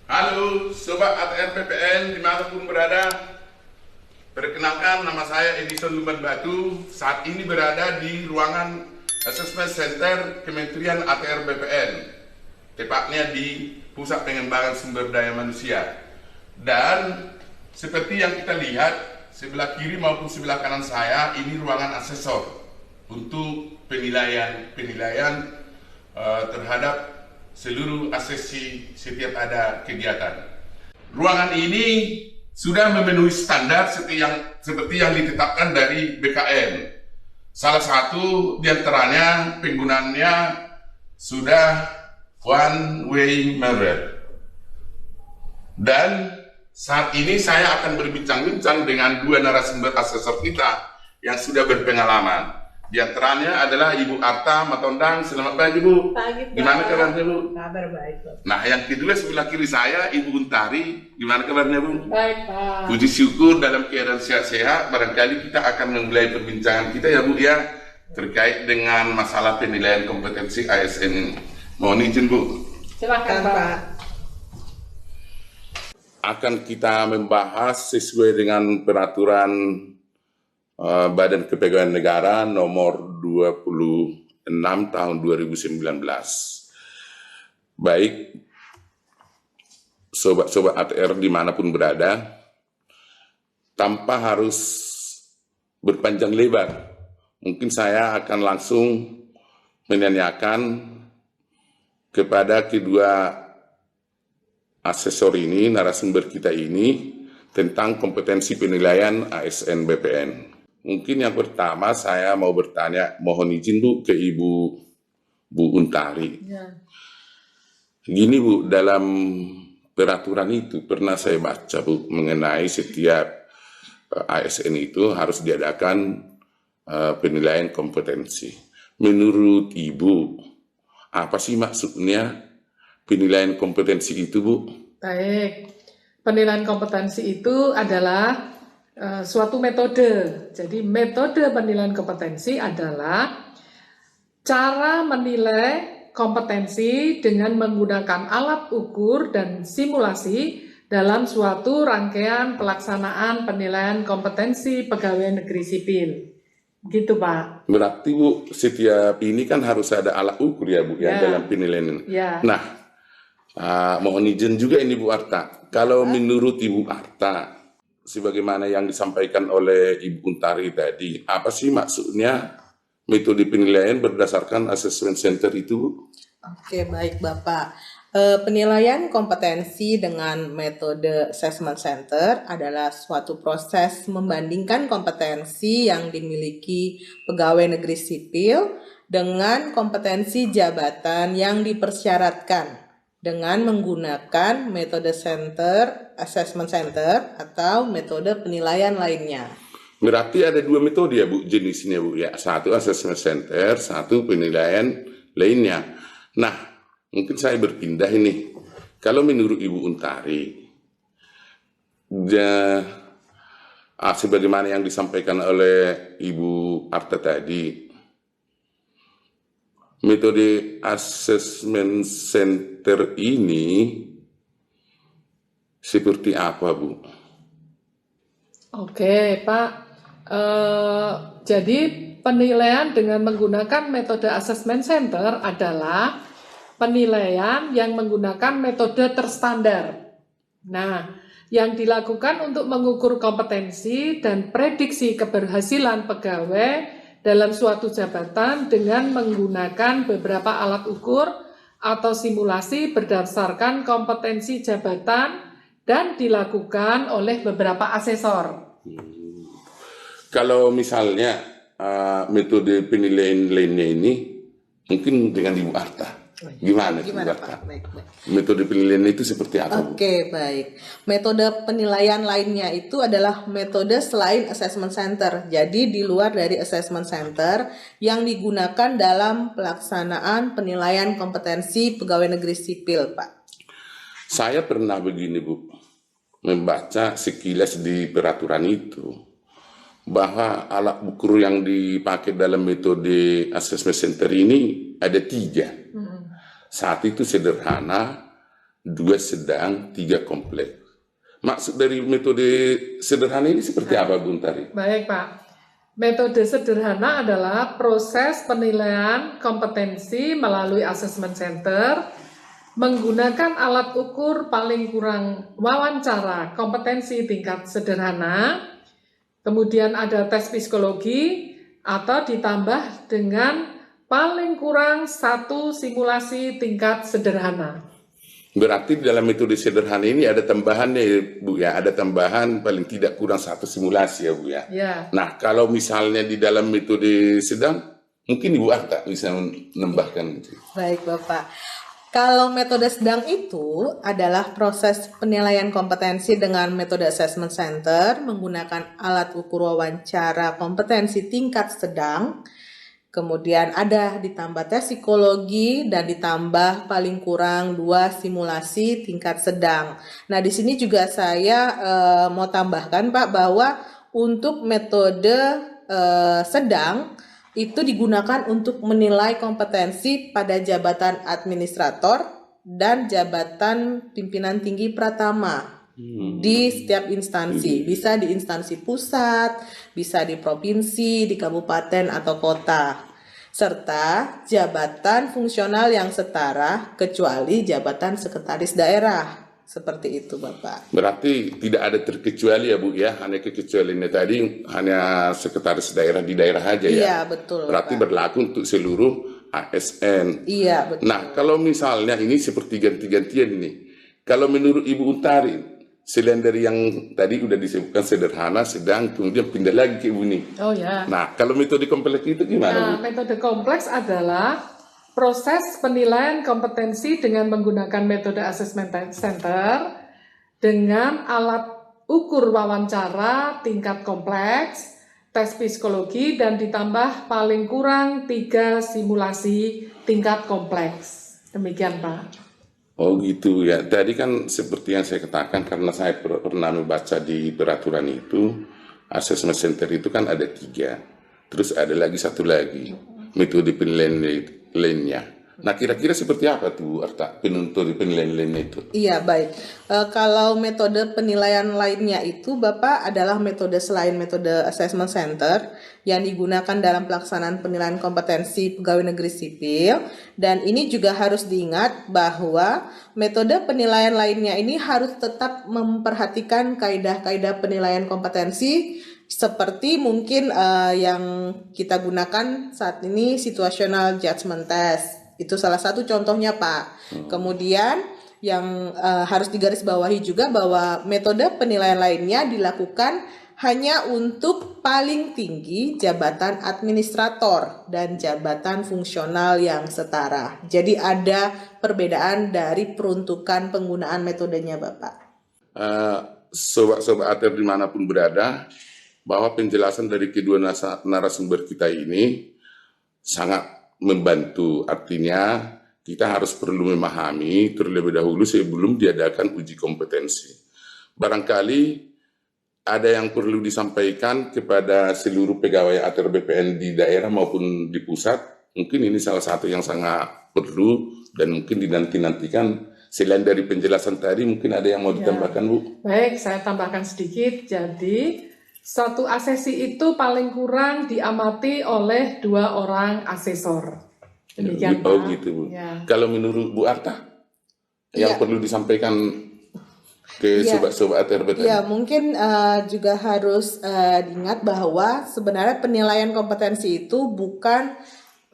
Halo Sobat ATR PPN dimanapun berada. Perkenalkan, nama saya Edison Lumban Batu. Saat ini berada di ruangan Assessment Center Kementerian ATR BPN, tepatnya di Pusat Pengembangan Sumber Daya Manusia. Dan seperti yang kita lihat, sebelah kiri maupun sebelah kanan saya, ini ruangan asesor untuk penilaian terhadap seluruh asesi setiap ada kegiatan. Ruangan ini sudah memenuhi standar seperti yang ditetapkan dari BKN. Salah satu diantaranya penggunaannya sudah one way mirror. Dan saat ini saya akan berbincang-bincang dengan dua narasumber asesor kita yang sudah berpengalaman. Di antaranya adalah Ibu Arta Matondang. Selamat pagi, Bu. Pagi, Pak. Gimana kabarnya, Bu? Kabar baik, Pak. Nah, yang kedua sebelah kiri saya, Ibu Untari. Gimana kabarnya, Bu? Baik, Pak. Puji syukur dalam keadaan sehat-sehat. Barangkali kita akan memulai perbincangan kita ya, Bu, ya, terkait dengan masalah penilaian kompetensi ASN ini. Mohon izin, Bu. Silakan, Pak. Akan kita membahas sesuai dengan peraturan Badan Kepegawaian Negara nomor 26 tahun 2019. Baik, sobat-sobat ATR dimanapun berada, tanpa harus berpanjang lebar, mungkin saya akan langsung menanyakan kepada kedua asesor ini, narasumber kita ini, tentang kompetensi penilaian ASN BPN. Mungkin yang pertama saya mau bertanya, mohon izin Bu ke Bu Untari. Ya. Gini Bu, dalam peraturan itu pernah saya baca Bu mengenai setiap ASN itu harus diadakan penilaian kompetensi. Menurut Ibu, apa sih maksudnya penilaian kompetensi itu, Bu? Baik. Penilaian kompetensi itu adalah suatu metode. Jadi metode penilaian kompetensi adalah cara menilai kompetensi dengan menggunakan alat ukur dan simulasi dalam suatu rangkaian pelaksanaan penilaian kompetensi pegawai negeri sipil. Gitu, Pak. Berarti Bu, setiap ini kan harus ada alat ukur ya Bu, yang dalam penilaian ini. Ya. Nah, mohon izin juga ini Bu Arta. Kalau menurut Ibu Arta, sebagaimana yang disampaikan oleh Ibu Untari tadi, apa sih maksudnya metode penilaian berdasarkan assessment center itu, Bu? Oke, baik Bapak. Penilaian kompetensi dengan metode assessment center adalah suatu proses membandingkan kompetensi yang dimiliki pegawai negeri sipil dengan kompetensi jabatan yang dipersyaratkan dengan menggunakan metode assessment center atau metode penilaian lainnya. Berarti ada dua metode ya Bu, jenisnya Bu ya. Satu assessment center, satu penilaian lainnya. Nah, mungkin saya berpindah ini. Kalau menurut Ibu Untari, sebagaimana yang disampaikan oleh Ibu Arta tadi, metode assessment center ini seperti apa, Bu? Oke, Pak. Jadi penilaian dengan menggunakan metode assessment center adalah penilaian yang menggunakan metode terstandar. Nah, yang dilakukan untuk mengukur kompetensi dan prediksi keberhasilan pegawai dalam suatu jabatan dengan menggunakan beberapa alat ukur atau simulasi berdasarkan kompetensi jabatan dan dilakukan oleh beberapa asesor. Kalau misalnya metode penilaian lainnya ini mungkin dengan Ibu Arta. Gimana Ibu Arta? Baik. Metode penilaian itu seperti apa, Bu? Oke, baik. Metode penilaian lainnya itu adalah metode selain assessment center. Jadi di luar dari assessment center yang digunakan dalam pelaksanaan penilaian kompetensi pegawai negeri sipil, Pak. Saya pernah begini, Bu, membaca sekilas di peraturan itu bahwa alat ukur yang dipakai dalam metode assessment center ini ada 3. Satu itu sederhana, 2 sedang, 3 kompleks. Maksud dari metode sederhana ini seperti apa, Bung Tari? Baik, Pak. Metode sederhana adalah proses penilaian kompetensi melalui assessment center menggunakan alat ukur paling kurang wawancara kompetensi tingkat sederhana, kemudian ada tes psikologi, atau ditambah dengan paling kurang 1 simulasi tingkat sederhana. Berarti dalam metode sederhana ini ada tambahannya, Bu ya, ada tambahan paling tidak kurang 1 simulasi ya, Bu ya. Ya. Nah, kalau misalnya di dalam metode sedang, mungkin Ibu Arta bisa menambahkan. Baik, Bapak. Kalau metode sedang itu adalah proses penilaian kompetensi dengan metode assessment center menggunakan alat ukur wawancara kompetensi tingkat sedang. Kemudian ada ditambah tes psikologi dan ditambah paling kurang 2 simulasi tingkat sedang. Nah, di sini juga saya mau tambahkan, Pak, bahwa untuk metode sedang itu digunakan untuk menilai kompetensi pada jabatan administrator dan jabatan pimpinan tinggi pratama di setiap instansi. Bisa di instansi pusat, bisa di provinsi, di kabupaten atau kota, serta jabatan fungsional yang setara kecuali jabatan sekretaris daerah. Seperti itu, Bapak. Berarti tidak ada terkecuali ya, Bu ya, hanya kekecualiannya tadi hanya sekretaris daerah di daerah aja ya. Iya, betul. Berarti Pak. berlaku untuk seluruh ASN. Iya, betul. Nah, kalau misalnya ini seperti ganti-gantian ini, kalau menurut Ibu Untari, selain dari yang tadi udah disebutkan sederhana, sedang, kemudian pindah lagi ke Ibu ini. Oh ya. Nah, kalau metode kompleks itu gimana, Bu? Metode kompleks adalah proses penilaian kompetensi dengan menggunakan metode assessment center dengan alat ukur wawancara tingkat kompleks, tes psikologi, dan ditambah paling kurang 3 simulasi tingkat kompleks. Demikian, Pak. Oh gitu ya. Tadi kan seperti yang saya katakan, karena saya pernah membaca di peraturan itu, assessment center itu kan ada 3. Terus ada lagi 1 lagi, metode penilaian lainnya. Nah, kira-kira seperti apa tuh Arta penilaian lainnya itu? Iya, baik. Kalau metode penilaian lainnya itu, Bapak, adalah metode selain metode assessment center yang digunakan dalam pelaksanaan penilaian kompetensi pegawai negeri sipil. Dan ini juga harus diingat bahwa metode penilaian lainnya ini harus tetap memperhatikan kaidah-kaidah penilaian kompetensi seperti mungkin yang kita gunakan saat ini situational judgment test. Itu salah satu contohnya, Pak. Kemudian yang harus digarisbawahi juga bahwa metode penilaian lainnya dilakukan hanya untuk paling tinggi jabatan administrator dan jabatan fungsional yang setara. Jadi ada perbedaan dari peruntukan penggunaan metodenya, Bapak. Sobat-sobat ATR dimanapun berada, bahwa penjelasan dari kedua narasumber kita ini sangat membantu. Artinya kita harus perlu memahami terlebih dahulu sebelum diadakan uji kompetensi. Barangkali ada yang perlu disampaikan kepada seluruh pegawai ATR BPN di daerah maupun di pusat. Mungkin ini salah satu yang sangat perlu dan mungkin dinanti-nantikan. Selain dari penjelasan tadi, mungkin ada yang mau ditambahkan, Bu? Baik, saya tambahkan sedikit. Jadi, satu asesi itu paling kurang diamati oleh 2 orang asesor. Demikian, Pak. Oh gitu, Bu. Ya. Kalau menurut Bu Arta, yang perlu disampaikan ke sobat-sobat ATR BPN? Ya, mungkin juga harus diingat bahwa sebenarnya penilaian kompetensi itu bukan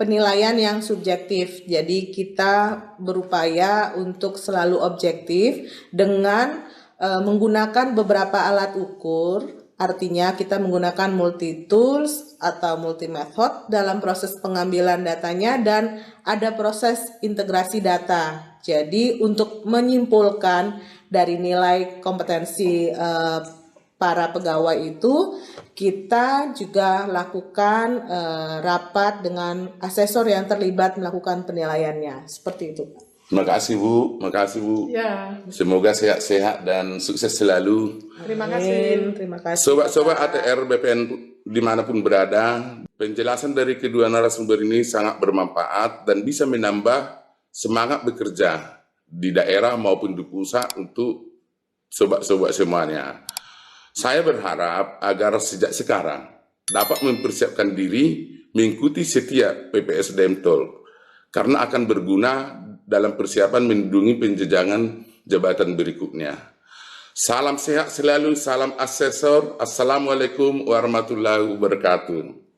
penilaian yang subjektif. Jadi kita berupaya untuk selalu objektif dengan menggunakan beberapa alat ukur. Artinya kita menggunakan multi tools atau multi method dalam proses pengambilan datanya dan ada proses integrasi data. Jadi untuk menyimpulkan dari nilai kompetensi para pegawai itu, kita juga lakukan rapat dengan asesor yang terlibat melakukan penilaiannya. Seperti itu. Terima kasih, Bu. Ya. Semoga sehat-sehat dan sukses selalu. Terima kasih. Terima kasih. Sobat-sobat ATR BPN dimanapun berada, penjelasan dari kedua narasumber ini sangat bermanfaat dan bisa menambah semangat bekerja di daerah maupun di pusat untuk sobat-sobat semuanya. Saya berharap agar sejak sekarang dapat mempersiapkan diri mengikuti setiap PPSDM Talk karena akan berguna dalam persiapan melindungi penjenjangan jabatan berikutnya. Salam sehat selalu, salam asesor. Assalamualaikum warahmatullahi wabarakatuh.